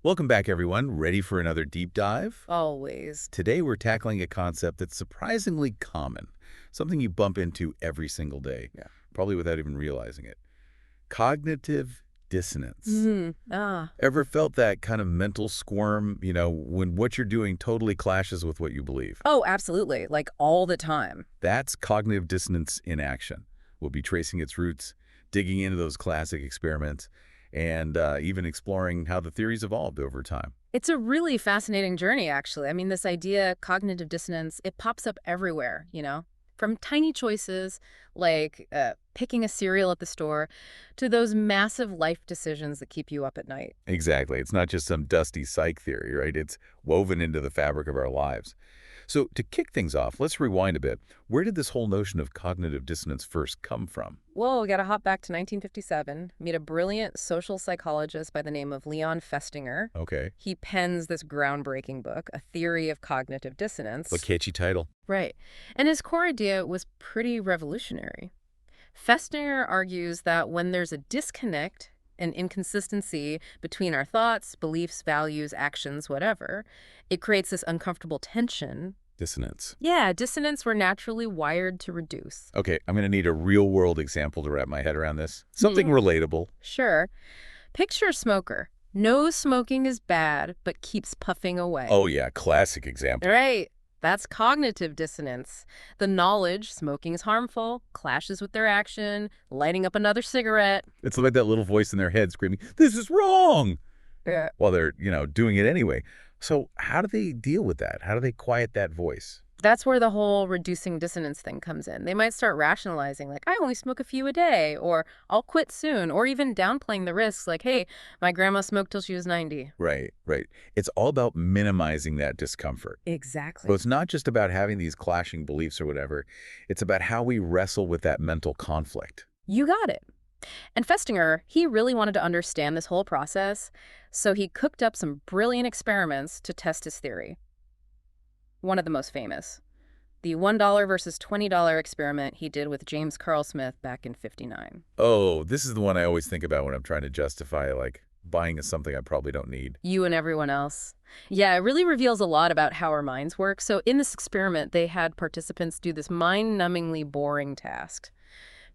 Welcome back, everyone. Ready for another deep dive? Always. Today, we're tackling a concept that's surprisingly common, something you bump into every single day, Yeah. probably without even realizing it. Cognitive dissonance. Mm. Ah, Ever felt that kind of mental squirm, when what you're doing totally clashes with what you believe? oh, absolutely. Like all the time. That's cognitive dissonance in action. We'll be tracing its roots, digging into those classic experiments, and even exploring how the theories evolved over time. It's a really fascinating journey, actually. I mean, this idea, cognitive dissonance, it pops up everywhere. From tiny choices like picking a cereal at the store to those massive life decisions that keep you up at night. Exactly. It's not just some dusty psych theory, right? It's woven into the fabric of our lives. So to kick things off, let's rewind a bit. Where did this whole notion of cognitive dissonance first come from? Well, we got to hop back to 1957, meet a brilliant social psychologist by the name of Leon Festinger. Okay. He pens this groundbreaking book, A Theory of Cognitive What Dissonance. catchy title. Right. And his core idea was pretty revolutionary. Festinger argues that when there's a disconnect, an inconsistency between our thoughts, beliefs, values, actions, whatever, it creates this uncomfortable tension. Dissonance. Yeah, dissonance we're naturally wired to reduce. Okay, I'm going to need a real-world example to wrap my head around this. Something relatable. Sure. Picture a smoker. Knows smoking is bad, but keeps puffing away. Oh yeah, classic example. Right. That's cognitive dissonance. The knowledge smoking is harmful clashes with their action, lighting up another cigarette. It's like that little voice in their head screaming, "This is wrong!" Yeah. while they're, doing it anyway. So how do they deal with that? How do they quiet that voice? That's where the whole reducing dissonance thing comes in. They might start rationalizing, like, I only smoke a few a day, or I'll quit soon, or even downplaying the risks, like, hey, my grandma smoked till she was 90. Right, right. It's all about minimizing that discomfort. So Exactly. it's not just about having these clashing beliefs or whatever. It's about how we wrestle with that mental conflict. You got it. And Festinger, he really wanted to understand this whole process, so he cooked up some brilliant experiments to test his theory. One of the most famous, the $1 versus $20 experiment he did with James Carl Smith back in '59. Oh, this is the one I always think about when I'm trying to justify, like, buying something I probably don't need. You and everyone else. Yeah, it really reveals a lot about how our minds work. So in this experiment, they had participants do this mind-numbingly boring task,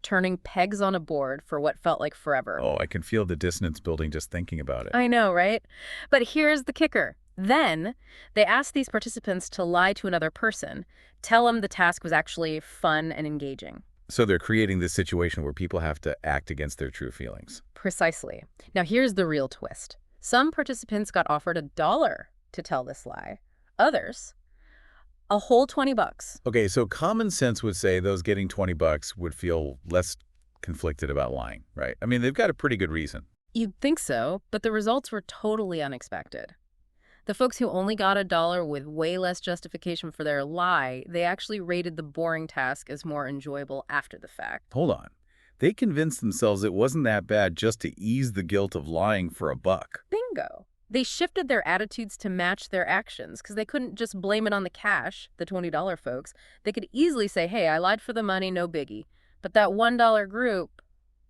turning pegs on a board for what felt like forever. Oh, I can feel the dissonance building just thinking about it. I know, right? But here's the kicker. Then they asked these participants to lie to another person, tell them the task was actually fun and engaging. So they're creating this situation where people have to act against their true feelings. Precisely. Now here's the real twist. Some participants got offered $1 to tell this lie. Others, a whole $20. Okay, so common sense would say those getting 20 bucks would feel less conflicted about lying, right? I mean, they've got a pretty good reason. You'd think so, but the results were totally unexpected. The folks who only got $1 with way less justification for their lie, they actually rated the boring task as more enjoyable after the fact. Hold on. They convinced themselves it wasn't that bad just to ease the guilt of lying for a buck. Bingo. They shifted their attitudes to match their actions because they couldn't just blame it on the cash, the $20 folks. They could easily say, hey, I lied for the money, no biggie. But that $1 group,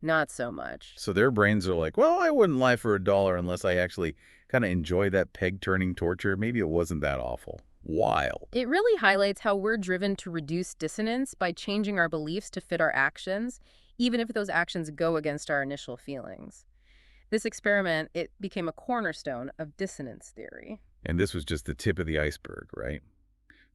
not so much. So their brains are like, well, I wouldn't lie for $1 unless I actually kind of enjoy that peg-turning torture. Maybe it wasn't that awful. Wild. It really highlights how we're driven to reduce dissonance by changing our beliefs to fit our actions, even if those actions go against our initial feelings. This experiment, it became a cornerstone of dissonance theory. And this was just the tip of the iceberg, right?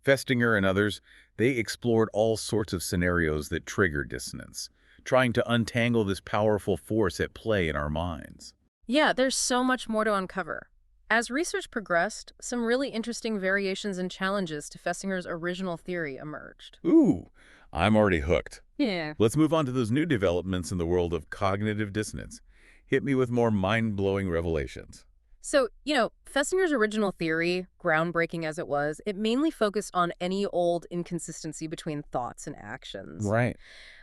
Festinger and others, they explored all sorts of scenarios that trigger dissonance, trying to untangle this powerful force at play in our minds. Yeah, there's so much more to uncover. As research progressed, some really interesting variations and challenges to Festinger's original theory emerged. Ooh, I'm already hooked. Yeah. Let's move on to those new developments in the world of cognitive dissonance. Hit me with more mind-blowing revelations. So, Festinger's original theory, groundbreaking as it was, it mainly focused on any old inconsistency between thoughts and actions. Right.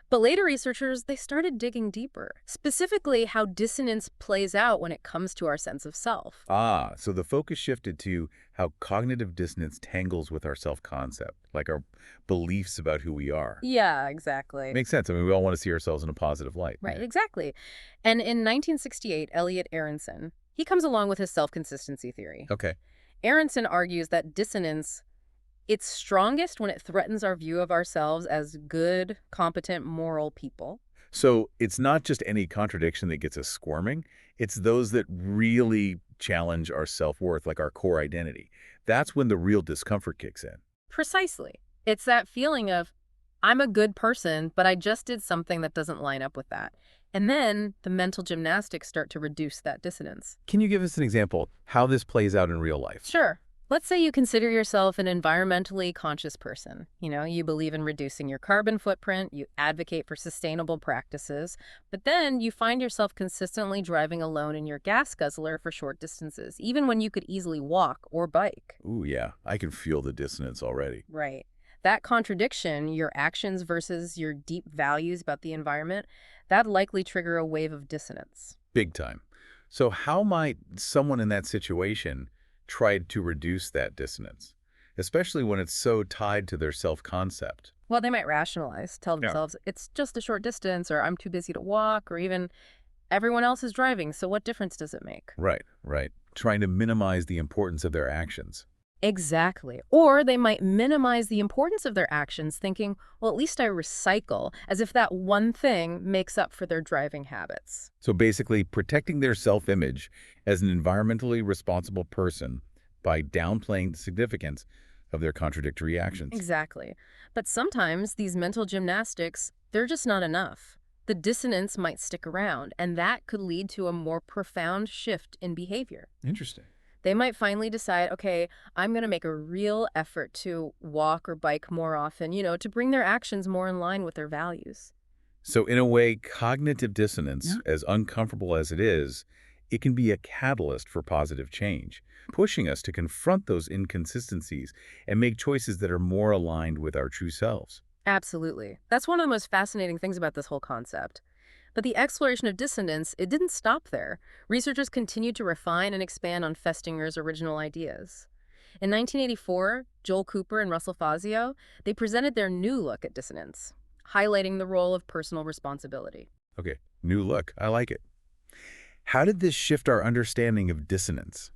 But later researchers, they started digging deeper, specifically how dissonance plays out when it comes to our sense of self. Ah, so the focus shifted to how cognitive dissonance tangles with our self-concept, like our beliefs about who we are. Yeah, exactly. Makes sense. I mean, we all want to see ourselves in a positive light. Right, exactly. And in 1968, Elliot Aronson, He comes along with his self-consistency theory. Okay. Aronson argues that dissonance, it's strongest when it threatens our view of ourselves as good, competent, moral people. So it's not just any contradiction that gets us squirming. It's those that really challenge our self-worth, like our core identity. That's when the real discomfort kicks in. Precisely. It's that feeling of, I'm a good person, but I just did something that doesn't line up with that. And then the mental gymnastics start to reduce that dissonance. Can you give us an example how this plays out in real life? Sure. Let's say you consider yourself an environmentally conscious person. You believe in reducing your carbon footprint, you advocate for sustainable practices, but then you find yourself consistently driving alone in your gas guzzler for short distances, even when you could easily walk or bike. Ooh, yeah, I can feel the dissonance already. Right. That contradiction, your actions versus your deep values about the environment, that'd likely trigger a wave of dissonance. Big time. So how might someone in that situation try to reduce that dissonance, especially when it's so tied to their self-concept? Well, they might rationalize, tell Yeah. themselves, it's just a short distance, or I'm too busy to walk, or even everyone else is driving, so what difference does it make? Right, right. Trying to minimize the importance of their actions. Exactly. Or they might minimize the importance of their actions, thinking, well, at least I recycle, as if that one thing makes up for their driving habits. So basically protecting their self-image as an environmentally responsible person by downplaying the significance of their contradictory actions. Exactly. But sometimes these mental gymnastics, they're just not enough. The dissonance might stick around, and that could lead to a more profound shift in behavior. Interesting. They might finally decide, okay, I'm going to make a real effort to walk or bike more often, to bring their actions more in line with their values. So in a way, cognitive dissonance, as uncomfortable as it is, it can be a catalyst for positive change, pushing us to confront those inconsistencies and make choices that are more aligned with our true selves. Absolutely. That's one of the most fascinating things about this whole concept. But the exploration of dissonance, it didn't stop there. Researchers continued to refine and expand on Festinger's original ideas. In 1984, Joel Cooper and Russell Fazio, they presented their new look at dissonance, highlighting the role of personal responsibility. Okay, new look. I like it. How did this shift our understanding of dissonance?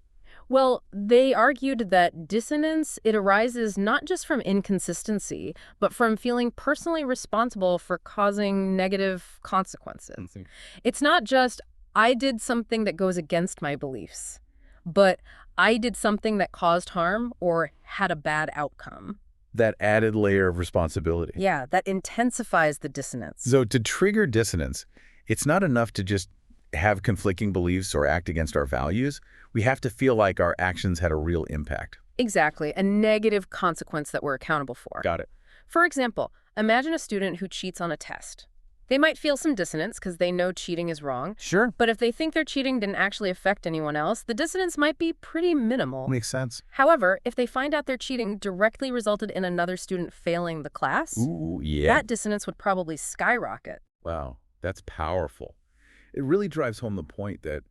Well, they argued that dissonance, it arises not just from inconsistency, but from feeling personally responsible for causing negative consequences. It's not just, I did something that goes against my beliefs, but I did something that caused harm or had a bad outcome. That added layer of responsibility. Yeah, that intensifies the dissonance. So to trigger dissonance, it's not enough to just have conflicting beliefs or act against our values. We have to feel like our actions had a real impact. Exactly, a negative consequence that we're accountable for. Got it. For example, imagine a student who cheats on a test. They might feel some dissonance because they know cheating is wrong. Sure. But if they think their cheating didn't actually affect anyone else, the dissonance might be pretty minimal. Makes sense. However, if they find out their cheating directly resulted in another student failing the class, Ooh, yeah. that dissonance would probably skyrocket. Wow, that's powerful. It really drives home the point that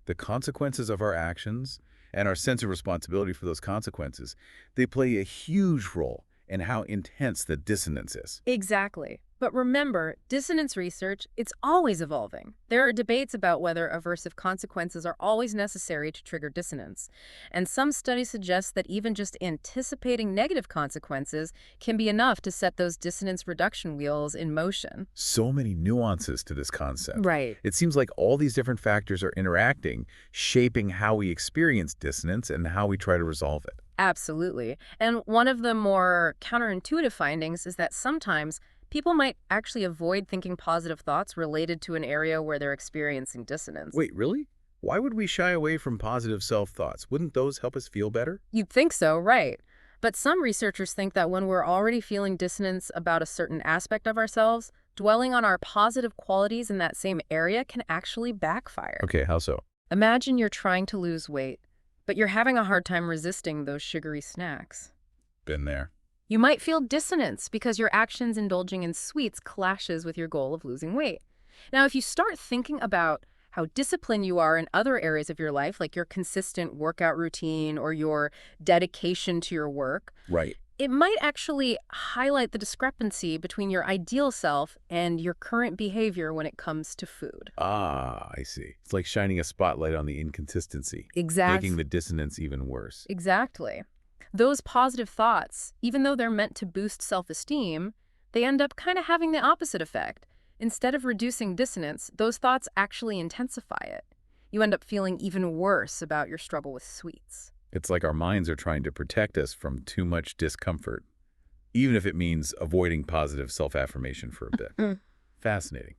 the consequences of our actions and our sense of responsibility for those consequences, they play a huge role in how intense the dissonance is. Exactly. But remember, dissonance research, it's always evolving. There are debates about whether aversive consequences are always necessary to trigger dissonance. And some studies suggest that even just anticipating negative consequences can be enough to set those dissonance reduction wheels in motion. So many nuances to this concept. Right. It seems like all these different factors are interacting, shaping how we experience dissonance and how we try to resolve it. Absolutely. And one of the more counterintuitive findings is that sometimes people might actually avoid thinking positive thoughts related to an area where they're experiencing dissonance. Wait, really? Why would we shy away from positive self-thoughts? Wouldn't those help us feel better? You'd think so, right? But some researchers think that when we're already feeling dissonance about a certain aspect of ourselves, dwelling on our positive qualities in that same area can actually backfire. Okay, how so? Imagine you're trying to lose weight, but you're having a hard time resisting those sugary snacks. Been there. You might feel dissonance because your actions indulging in sweets clashes with your goal of losing weight. Now, if you start thinking about how disciplined you are in other areas of your life, like your consistent workout routine or your dedication to your work, Right. it might actually highlight the discrepancy between your ideal self and your current behavior when it comes to food. Ah, I see. It's like shining a spotlight on the inconsistency, making Exactly. the dissonance even worse. Exactly. Those positive thoughts, even though they're meant to boost self-esteem, they end up kind of having the opposite effect. Instead of reducing dissonance, those thoughts actually intensify it. You end up feeling even worse about your struggle with sweets. It's like our minds are trying to protect us from too much discomfort, even if it means avoiding positive self-affirmation for a bit. Mm. Fascinating.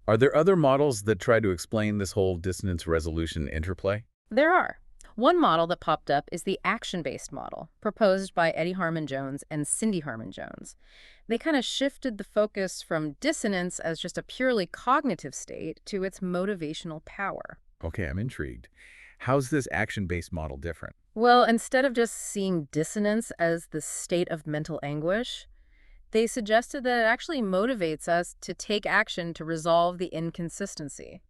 Are there other models that try to explain this whole dissonance resolution interplay? There are. One model that popped up is the action-based model, proposed by Eddie Harmon-Jones and Cindy Harmon-Jones. They kind of shifted the focus from dissonance as just a purely cognitive state to its motivational power. Okay, I'm intrigued. How's this action-based model different? Well, instead of just seeing dissonance as the state of mental anguish, they suggested that it actually motivates us to take action to resolve the inconsistency.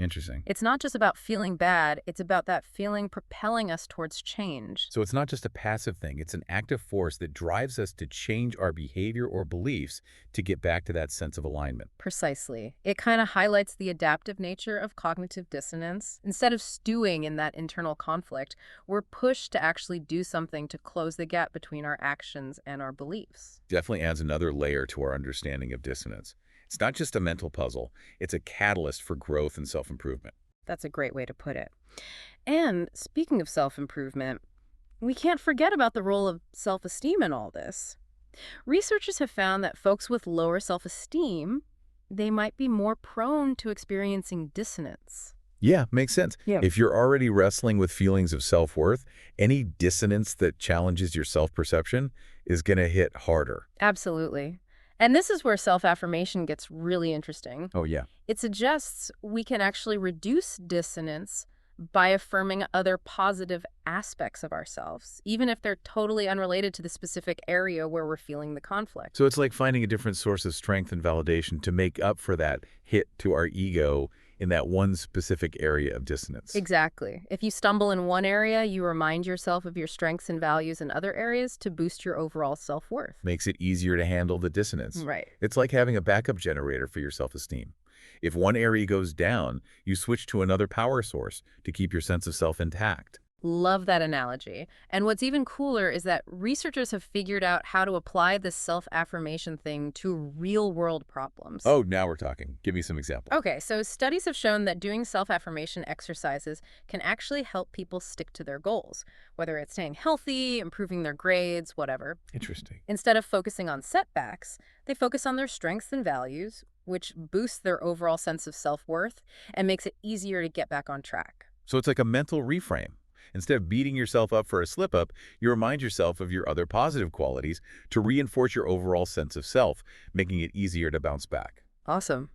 Interesting. It's not just about feeling bad, it's about that feeling propelling us towards change. So it's not just a passive thing, it's an active force that drives us to change our behavior or beliefs to get back to that sense of alignment. Precisely. It kind of highlights the adaptive nature of cognitive dissonance. Instead of stewing in that internal conflict, we're pushed to actually do something to close the gap between our actions and our beliefs. Definitely adds another layer to our understanding of dissonance. It's not just a mental puzzle, it's a catalyst for growth and self-improvement. That's a great way to put it. And speaking of self-improvement, we can't forget about the role of self-esteem in all this. Researchers have found that folks with lower self-esteem, they might be more prone to experiencing dissonance. Yeah, makes sense. Yeah. If you're already wrestling with feelings of self-worth, any dissonance that challenges your self-perception is going to hit harder. Absolutely. And this is where self-affirmation gets really interesting. Oh, yeah. It suggests we can actually reduce dissonance by affirming other positive aspects of ourselves, even if they're totally unrelated to the specific area where we're feeling the conflict. So it's like finding a different source of strength and validation to make up for that hit to our ego in that one specific area of dissonance. Exactly. If you stumble in one area, you remind yourself of your strengths and values in other areas to boost your overall self-worth. Makes it easier to handle the dissonance. Right. It's like having a backup generator for your self-esteem. If one area goes down, you switch to another power source to keep your sense of self intact. Love that analogy. And what's even cooler is that researchers have figured out how to apply this self-affirmation thing to real-world problems. Oh, now we're talking. Give me some examples. Okay, so studies have shown that doing self-affirmation exercises can actually help people stick to their goals, whether it's staying healthy, improving their grades, whatever. Interesting. Instead of focusing on setbacks, they focus on their strengths and values, which boosts their overall sense of self-worth and makes it easier to get back on track. So it's like a mental reframe. Instead of beating yourself up for a slip-up, you remind yourself of your other positive qualities to reinforce your overall sense of self, making it easier to bounce back. Awesome.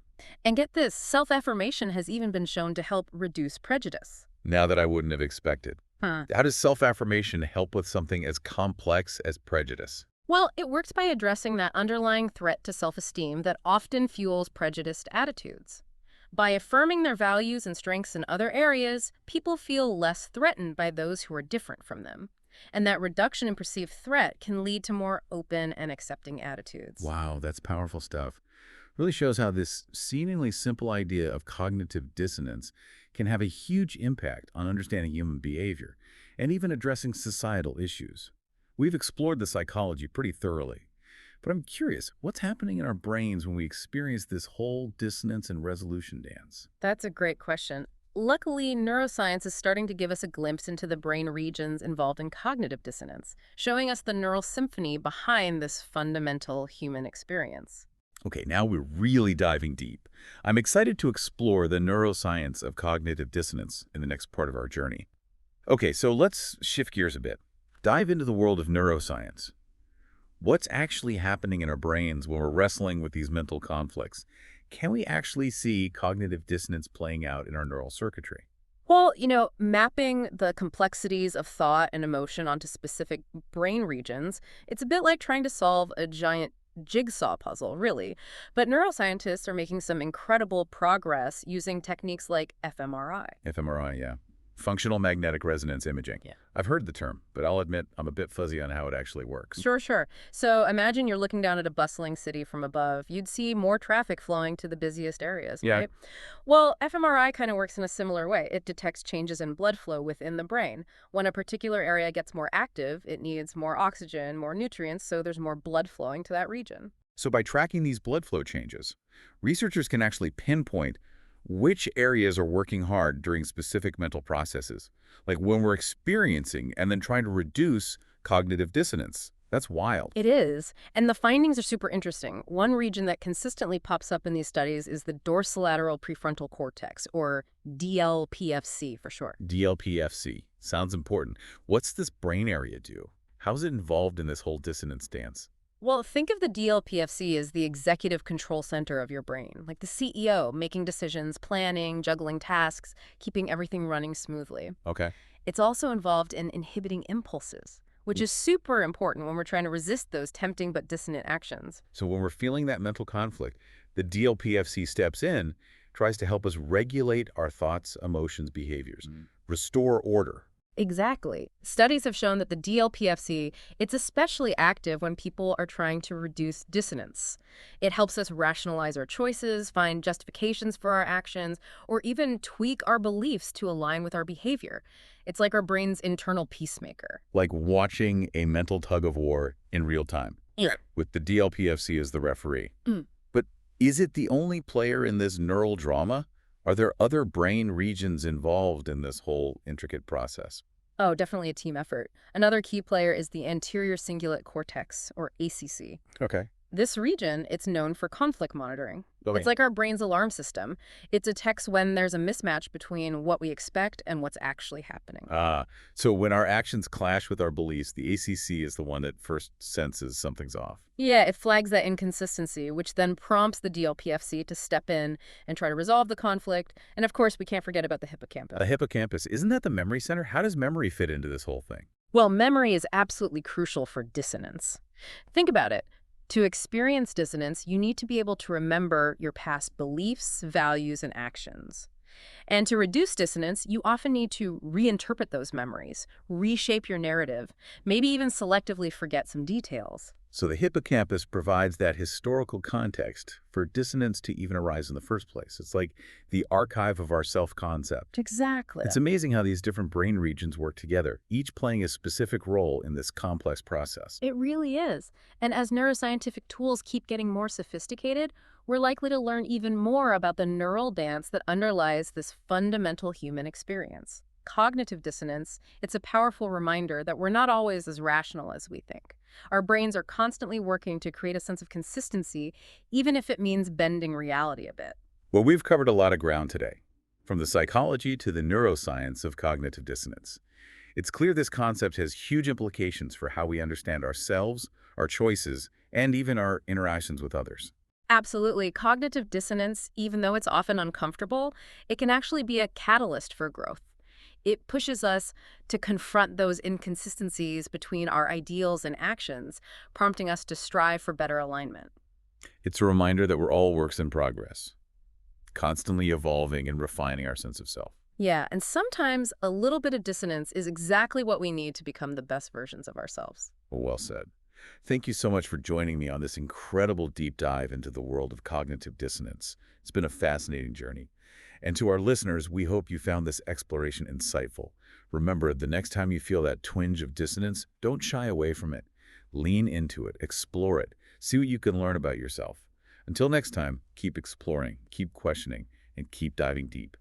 And get this, self-affirmation has even been shown to help reduce prejudice. Now that I wouldn't have expected. How does self-affirmation help with something as complex as prejudice? Well, it works by addressing that underlying threat to self-esteem that often fuels prejudiced attitudes. By affirming their values and strengths in other areas, people feel less threatened by those who are different from them. And that reduction in perceived threat can lead to more open and accepting attitudes. Wow, that's powerful stuff. Really shows how this seemingly simple idea of cognitive dissonance can have a huge impact on understanding human behavior and even addressing societal issues. We've explored the psychology pretty thoroughly. But I'm curious, what's happening in our brains when we experience this whole dissonance and resolution dance? That's a great question. Luckily, neuroscience is starting to give us a glimpse into the brain regions involved in cognitive dissonance, showing us the neural symphony behind this fundamental human experience. Okay, now we're really diving deep. I'm excited to explore the neuroscience of cognitive dissonance in the next part of our journey. Okay, so let's shift gears a bit. Dive into the world of neuroscience. What's actually happening in our brains when we're wrestling with these mental conflicts? Can we actually see cognitive dissonance playing out in our neural circuitry? Well, mapping the complexities of thought and emotion onto specific brain regions, it's a bit like trying to solve a giant jigsaw puzzle, really. But neuroscientists are making some incredible progress using techniques like fMRI. fMRI, yeah. Functional magnetic resonance imaging. Yeah. I've heard the term, but I'll admit I'm a bit fuzzy on how it actually works. Sure, sure. So imagine you're looking down at a bustling city from above. You'd see more traffic flowing to the busiest areas, Yeah. right? Well, fMRI kind of works in a similar way. It detects changes in blood flow within the brain. When a particular area gets more active, it needs more oxygen, more nutrients, so there's more blood flowing to that region. So by tracking these blood flow changes, researchers can actually pinpoint which areas are working hard during specific mental processes, like when we're experiencing and then trying to reduce cognitive dissonance. That's wild. It is, and the findings are super interesting. One region that consistently pops up in these studies is the dorsolateral prefrontal cortex, or DLPFC for short. DLPFC. Sounds important. What's this brain area do? How's it involved in this whole dissonance dance? Well, think of the DLPFC as the executive control center of your brain, like the CEO, making decisions, planning, juggling tasks, keeping everything running smoothly. Okay. It's also involved in inhibiting impulses, which is super important when we're trying to resist those tempting but dissonant actions. So when we're feeling that mental conflict, the DLPFC steps in, tries to help us regulate our thoughts, emotions, behaviors, restore order. Exactly. Studies have shown that the DLPFC, it's especially active when people are trying to reduce dissonance. It helps us rationalize our choices, find justifications for our actions, or even tweak our beliefs to align with our behavior. It's like our brain's internal peacemaker. Like watching a mental tug of war in real time, Yeah. with the DLPFC as the referee. Mm. But is it the only player in this neural drama? Are there other brain regions involved in this whole intricate process? Oh, definitely a team effort. Another key player is the anterior cingulate cortex, or ACC. Okay. This region, it's known for conflict monitoring. Okay. It's like our brain's alarm system. It detects when there's a mismatch between what we expect and what's actually happening. So when our actions clash with our beliefs, the ACC is the one that first senses something's off. Yeah, it flags that inconsistency, which then prompts the DLPFC to step in and try to resolve the conflict. And of course, we can't forget about the hippocampus. The hippocampus, isn't that the memory center? How does memory fit into this whole thing? Well, memory is absolutely crucial for dissonance. Think about it. To experience dissonance, you need to be able to remember your past beliefs, values, and actions. And to reduce dissonance, you often need to reinterpret those memories, reshape your narrative, maybe even selectively forget some details. So the hippocampus provides that historical context for dissonance to even arise in the first place. It's like the archive of our self-concept. Exactly. It's amazing how these different brain regions work together, each playing a specific role in this complex process. It really is. And as neuroscientific tools keep getting more sophisticated, we're likely to learn even more about the neural dance that underlies this fundamental human experience. Cognitive dissonance, it's a powerful reminder that we're not always as rational as we think. Our brains are constantly working to create a sense of consistency, even if it means bending reality a bit. Well, we've covered a lot of ground today, from the psychology to the neuroscience of cognitive dissonance. It's clear this concept has huge implications for how we understand ourselves, our choices, and even our interactions with others. Absolutely. Cognitive dissonance, even though it's often uncomfortable, it can actually be a catalyst for growth. It pushes us to confront those inconsistencies between our ideals and actions, prompting us to strive for better alignment. It's a reminder that we're all works in progress, constantly evolving and refining our sense of self. Yeah, and sometimes a little bit of dissonance is exactly what we need to become the best versions of ourselves. Well said. Thank you so much for joining me on this incredible deep dive into the world of cognitive dissonance. It's been a fascinating journey. And to our listeners, we hope you found this exploration insightful. Remember, the next time you feel that twinge of dissonance, don't shy away from it. Lean into it, explore it, see what you can learn about yourself. Until next time, keep exploring, keep questioning, and keep diving deep.